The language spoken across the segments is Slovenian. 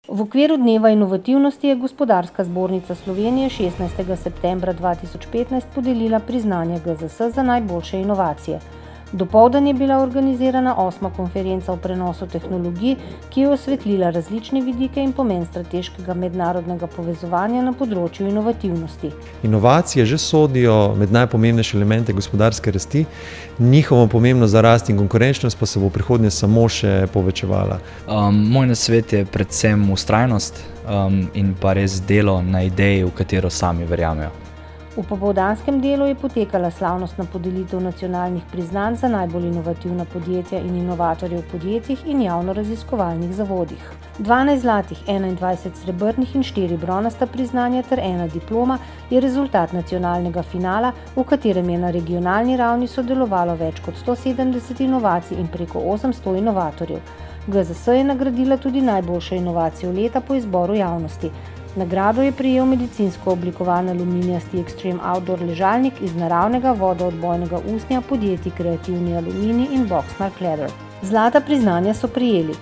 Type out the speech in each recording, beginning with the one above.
V okviru Dneva inovativnosti je Gospodarska zbornica Slovenije 16. septembra 2015 podelila priznanje GZS za najboljše inovacije. Dopoldan je bila organizirana 8. konferenca o prenosu tehnologij, ki je osvetlila različne vidike in pomen strateškega mednarodnega povezovanja na področju inovativnosti. Inovacije že sodijo med najpomembnejše elemente gospodarske rasti, njihovo pomembnost za rast in konkurenčnost pa se bo v prihodnje samo še povečevala. Moj nasvet je predvsem vztrajnost in pa res delo na ideji, v katero sami verjamejo. V popoldanskem delu je potekala slavnostna podelitev nacionalnih priznanj za najbolj inovativna podjetja in inovatorje v podjetjih in javno-raziskovalnih zavodih. 12 zlatih, 21 srebrnih in 4 bronasta priznanja ter 1 diploma je rezultat nacionalnega finala, v katerem je na regionalni ravni sodelovalo več kot 170 inovacij in preko 800 inovatorjev. GZS je nagradila tudi najboljšo inovacijo leta po izboru javnosti. Nagrado je prejel medicinsko oblikovan aluminijasti Extreme Outdoor ležalnik iz naravnega vodoodbojnega usnja podjetij Kreativni Aluminij in Boxmark Leather. Zlata priznanja so prejeli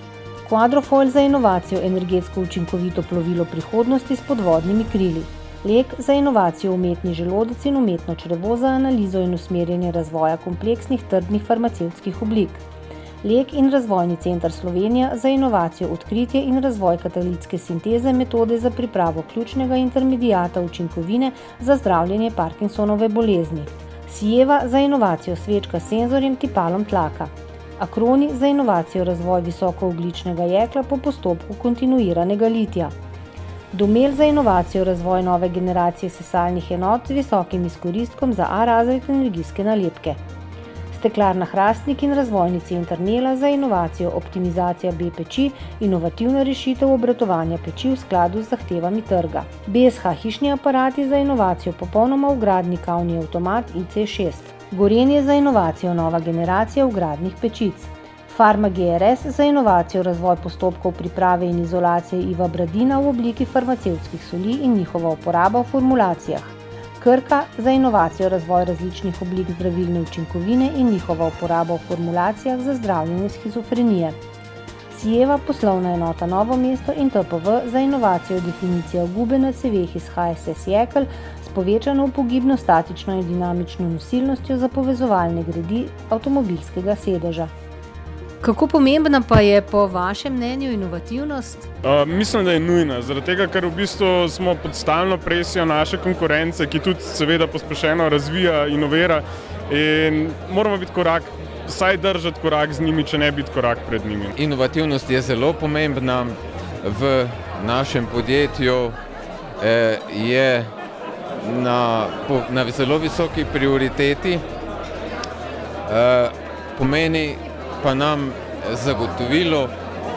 Quadrofoil za inovacijo energetsko učinkovito plovilo prihodnosti s podvodnimi krili, Lek za inovacijo umetni želodec in umetno črevo za analizo in usmerjanje razvoja kompleksnih trdnih farmacevtskih oblik, Lek in Razvojni center Slovenija za inovacijo odkritje in razvoj katalitske sinteze metode za pripravo ključnega intermediata učinkovine za zdravljenje Parkinsonove bolezni, Sieva za inovacijo svečka s senzorjem tipalom tlaka, Akroni za inovacijo razvoj visokoogljičnega jekla po postopku kontinuiranega litja, Domel za inovacijo razvoj nove generacije sesalnih enot z visokim izkoristkom za A-razred energijske nalepke, Steklarna Hrastnik in Razvojni center Nela za inovacijo optimizacija B-peči, inovativna rešitev obratovanja peči v skladu z zahtevami trga, BSH hišni aparati za inovacijo popolnoma vgradni kavni avtomat IC6, Gorenje za inovacijo nova generacija vgradnih pečic, Farma GRS za inovacijo razvoj postopkov priprave in izolacije Iva Bradina v obliki farmacevtskih soli in njihova uporaba v formulacijah, Krka za inovacijo razvoj različnih oblik zdravilne učinkovine in njihova uporaba v formulacijah za zdravljenje shizofrenije, Sieva poslovna enota Novo mesto in TPV za inovacijo definicija gube na ceveh iz HSS jekel s povečano upogibno statično in dinamično nosilnostjo za povezovalne gredi avtomobilskega sedeža. Kako pomembna pa je po vašem mnenju inovativnost? Mislim, da je nujna, zaradi tega, ker v bistvu smo pod stalno presijo naše konkurence, ki tudi seveda pospešeno razvija, inovira in moramo biti vsaj držati korak z njimi, če ne biti korak pred njimi. Inovativnost je zelo pomembna v našem podjetju, je na zelo visoki prioriteti, pomeni pa nam zagotovilo,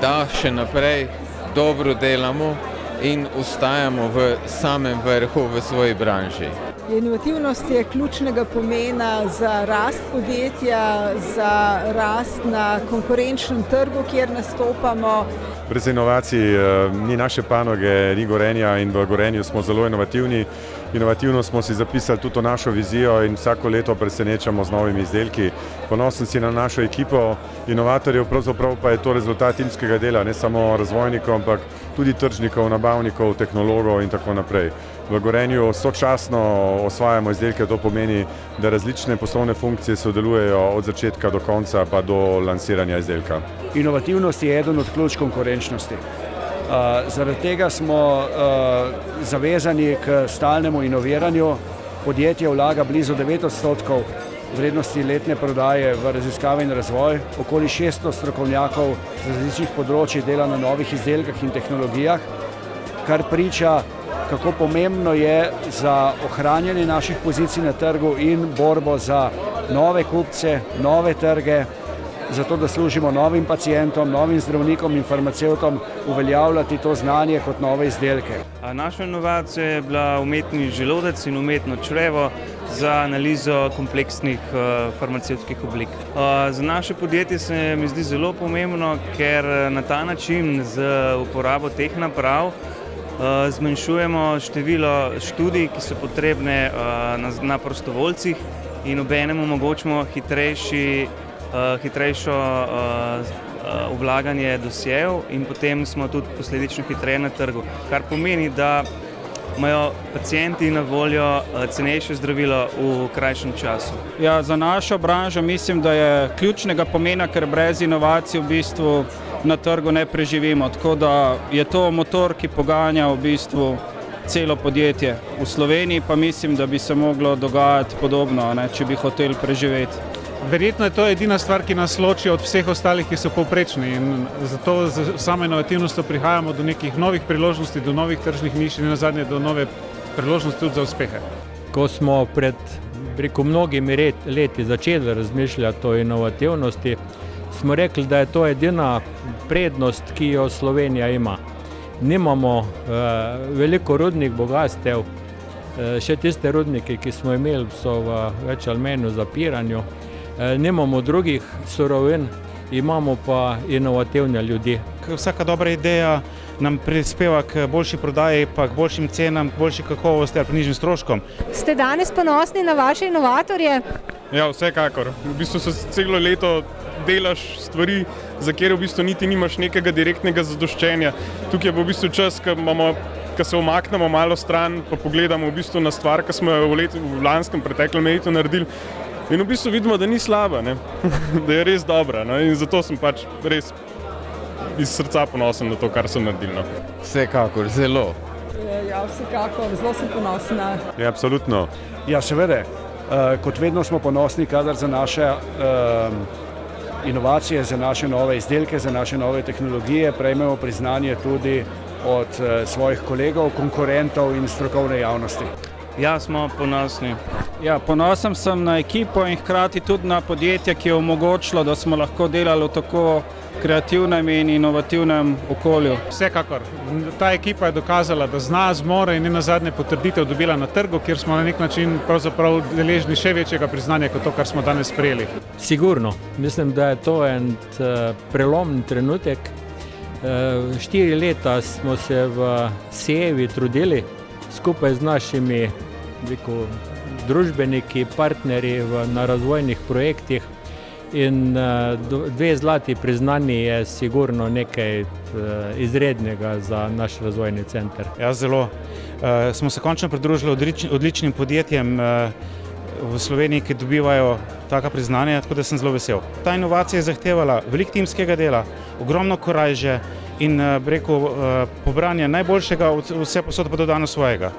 da še naprej dobro delamo in ostajamo v samem vrhu v svoji branži. Inovativnost je ključnega pomena za rast podjetja, za rast na konkurenčnem trgu, kjer nastopamo. Brez inovacij ni naše panoge, ni Gorenja in v Gorenju smo zelo inovativni. Inovativno smo si zapisali tudi našo vizijo in vsako leto presenečamo z novimi izdelki. Ponosen si na našo ekipo inovatorjev, pravzaprav pa je to rezultat timskega dela, ne samo razvojnikov, ampak tudi tržnikov, nabavnikov, tehnologov in tako naprej. V Gorenju sočasno osvajamo izdelke, to pomeni, da različne poslovne funkcije sodelujejo od začetka do konca pa do lansiranja izdelka. Inovativnost je eden od ključ konkurenčnosti. Zaradi tega smo zavezani k stalnemu inoviranju. Podjetje vlaga blizu 9% vrednosti letne prodaje v raziskave in razvoj. Okoli 600 strokovnjakov z različnih področij dela na novih izdelkah in tehnologijah, kar priča, kako pomembno je za ohranjanje naših pozicij na trgu in borbo za nove kupce, nove trge, zato da služimo novim pacientom, novim zdravnikom in farmacevtom uveljavljati to znanje kot nove izdelke. Naša inovacija je bila umetni želodec in umetno črevo za analizo kompleksnih farmacevtskih oblik. Za naše podjetje se mi zdi zelo pomembno, ker na ta način z uporabo teh naprav zmanjšujemo število študij, ki so potrebne na prostovoljcih in obenem omogočimo hitrejšo vlaganje dosjejev in potem smo tudi posledično hitreje na trgu, kar pomeni, da imajo pacienti na voljo cenejše zdravilo v krajšem času. Ja, za našo branžo mislim, da je ključnega pomena, ker brez inovacij v bistvu na trgu ne preživimo. Tako da je to motor, ki poganja v bistvu celo podjetje. V Sloveniji pa mislim, da bi se moglo dogajati podobno, ne, če bi hoteli preživeti. Verjetno je to edina stvar, ki nas loči od vseh ostalih, ki so povprečni, in zato z samo inovativnostjo prihajamo do nekih novih priložnosti, do novih tržnih niš in nazadnje do nove priložnosti tudi za uspehe. Ko smo pred mnogimi leti začeli razmišljati o inovativnosti, smo rekli, da je to edina prednost, ki jo Slovenija ima. Nimamo veliko rudnih bogastev, še tiste rudnike, ki smo imeli, so v več ali manj v zapiranju. Nimamo drugih surovin, imamo pa inovativne ljudi. Vsaka dobra ideja nam prispeva k boljši prodaji, pa k boljšim cenam, k boljši kakovosti ali pa nižjim stroškom. Ste danes ponosni na vaše inovatorje? Ja, vsekakor. V bistvu se celo leto delaš stvari, za kjer v bistvu niti nimaš nekega direktnega zadoščenja. Tukaj je v bistvu čas, ko se umaknemo malo stran, pa pogledamo v bistvu na stvar, ki smo jo v lanskem preteklem letu naredili. In v bistvu vidimo, da ni slaba, ne? Da je res dobra, no? In zato sem pač res iz srca ponosen na to, kar sem naredil. No? Vsekakor, zelo. Ja, vsekakor, zelo sem ponosna. Ja, absolutno. Ja, seveda. Kot vedno smo ponosni, kadar za naše inovacije, za naše nove izdelke, za naše nove tehnologije prejmemo priznanje tudi od svojih kolegov, konkurentov in strokovne javnosti. Ja, smo ponosni. Ja, ponosen sem na ekipo in hkrati tudi na podjetje, ki je omogočilo, da smo lahko delali v tako kreativnem in inovativnem okolju. Vsekakor. Ta ekipa je dokazala, da zna, zmore in nenazadnje potrditev dobila na trgu, kjer smo na nek način pravzaprav deležni še večjega priznanja kot to, kar smo danes sprejeli. Sigurno. Mislim, da je to en prelomni trenutek. 4 leta smo se v SIEVI trudili skupaj z našimi družbeniki, partnerji na razvojnih projektih in 2 zlati priznanji je sigurno nekaj izrednega za naš razvojni center. Ja, zelo. Smo se končno pridružili odličnim podjetjem v Sloveniji, ki dobivajo taka priznanja, tako da sem zelo vesel. Ta inovacija je zahtevala veliko timskega dela, ogromno korajže in pobranje najboljšega, vse posod pa dodano svojega.